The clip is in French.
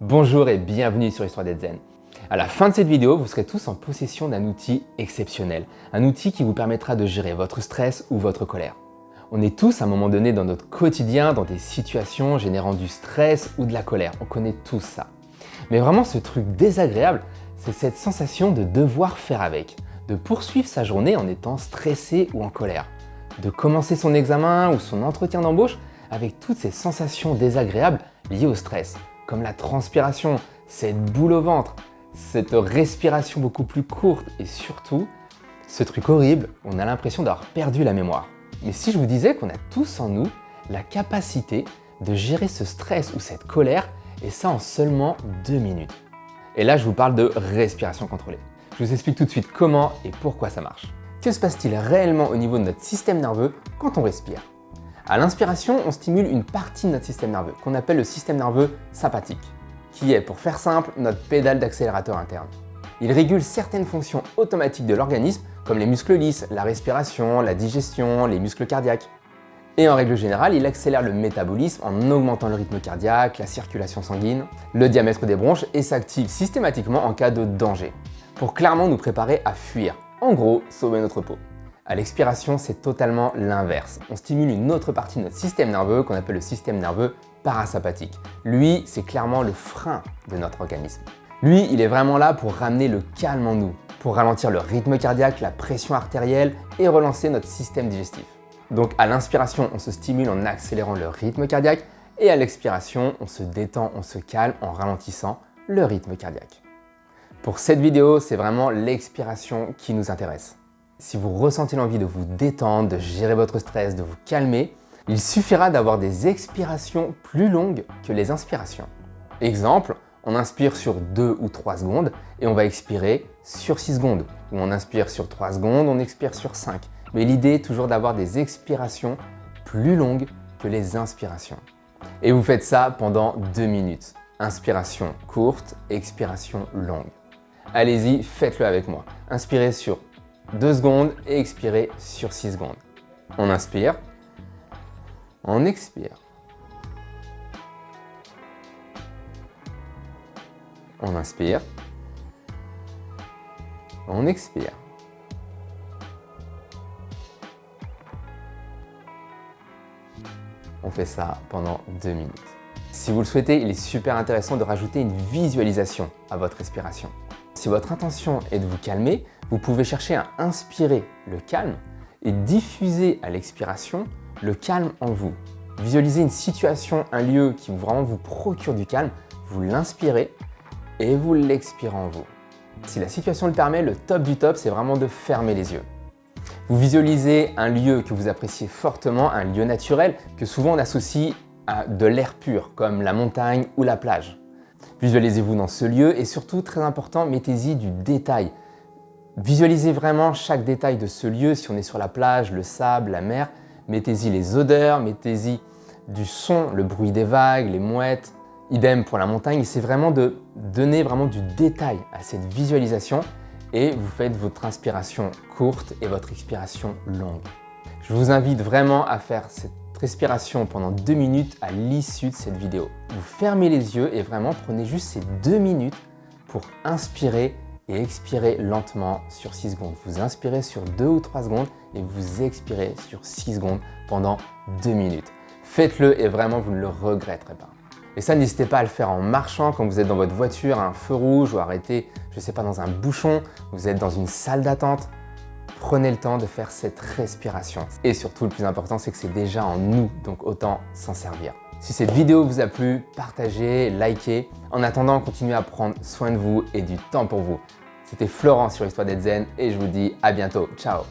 Bonjour et bienvenue sur Histoire d'être zen. À la fin de cette vidéo, vous serez tous en possession d'un outil exceptionnel. Un outil qui vous permettra de gérer votre stress ou votre colère. On est tous à un moment donné dans notre quotidien dans des situations générant du stress ou de la colère. On connaît tous ça. Mais vraiment ce truc désagréable, c'est cette sensation de devoir faire avec. De poursuivre sa journée en étant stressé ou en colère. De commencer son examen ou son entretien d'embauche avec toutes ces sensations désagréables liées au stress. Comme la transpiration, cette boule au ventre, cette respiration beaucoup plus courte et surtout, ce truc horrible, on a l'impression d'avoir perdu la mémoire. Mais si je vous disais qu'on a tous en nous la capacité de gérer ce stress ou cette colère, et ça en seulement 2 minutes. Et là, je vous parle de respiration contrôlée. Je vous explique tout de suite comment et pourquoi ça marche. Que se passe-t-il réellement au niveau de notre système nerveux quand on respire ? À l'inspiration, on stimule une partie de notre système nerveux, qu'on appelle le système nerveux sympathique, qui est, pour faire simple, notre pédale d'accélérateur interne. Il régule certaines fonctions automatiques de l'organisme, comme les muscles lisses, la respiration, la digestion, les muscles cardiaques. Et en règle générale, il accélère le métabolisme en augmentant le rythme cardiaque, la circulation sanguine, le diamètre des bronches et s'active systématiquement en cas de danger, pour clairement nous préparer à fuir. En gros, sauver notre peau. À l'expiration, c'est totalement l'inverse. On stimule une autre partie de notre système nerveux qu'on appelle le système nerveux parasympathique. Lui, c'est clairement le frein de notre organisme. Lui, il est vraiment là pour ramener le calme en nous, pour ralentir le rythme cardiaque, la pression artérielle et relancer notre système digestif. Donc à l'inspiration, on se stimule en accélérant le rythme cardiaque et à l'expiration, on se détend, on se calme en ralentissant le rythme cardiaque. Pour cette vidéo, c'est vraiment l'expiration qui nous intéresse. Si vous ressentez l'envie de vous détendre, de gérer votre stress, de vous calmer, il suffira d'avoir des expirations plus longues que les inspirations. Exemple, on inspire sur 2 ou 3 secondes et on va expirer sur 6 secondes. Ou on inspire sur 3 secondes, on expire sur 5. Mais l'idée est toujours d'avoir des expirations plus longues que les inspirations. Et vous faites ça pendant 2 minutes. Inspiration courte, expiration longue. Allez-y, faites-le avec moi. Inspirez sur 2 secondes et expirez sur 6 secondes. On inspire, on expire. On inspire, on expire. On fait ça pendant 2 minutes. Si vous le souhaitez, il est super intéressant de rajouter une visualisation à votre respiration. Si votre intention est de vous calmer, vous pouvez chercher à inspirer le calme et diffuser à l'expiration le calme en vous. Visualisez une situation, un lieu qui vraiment vous procure du calme, vous l'inspirez et vous l'expirez en vous. Si la situation le permet, le top du top, c'est vraiment de fermer les yeux. Vous visualisez un lieu que vous appréciez fortement, un lieu naturel que souvent on associe à de l'air pur, comme la montagne ou la plage. Visualisez-vous dans ce lieu et surtout, très important, mettez-y du détail. Visualisez vraiment chaque détail de ce lieu, si on est sur la plage, le sable, la mer, mettez-y les odeurs, mettez-y du son, le bruit des vagues, les mouettes. Idem pour la montagne, c'est vraiment de donner vraiment du détail à cette visualisation et vous faites votre inspiration courte et votre expiration longue. Je vous invite vraiment à faire cette respiration pendant 2 minutes à l'issue de cette vidéo. Vous fermez les yeux et vraiment prenez juste ces 2 minutes pour inspirer et expirer lentement sur 6 secondes. Vous inspirez sur 2 ou 3 secondes et vous expirez sur 6 secondes pendant 2 minutes. Faites-le et vraiment vous ne le regretterez pas. Et ça, n'hésitez pas à le faire en marchant quand vous êtes dans votre voiture à un feu rouge ou arrêté, je ne sais pas, dans un bouchon, vous êtes dans une salle d'attente. Prenez le temps de faire cette respiration. Et surtout, le plus important, c'est que c'est déjà en nous, donc autant s'en servir. Si cette vidéo vous a plu, partagez, likez. En attendant, continuez à prendre soin de vous et du temps pour vous. C'était Florent sur Histoire d'être zen et je vous dis à bientôt. Ciao!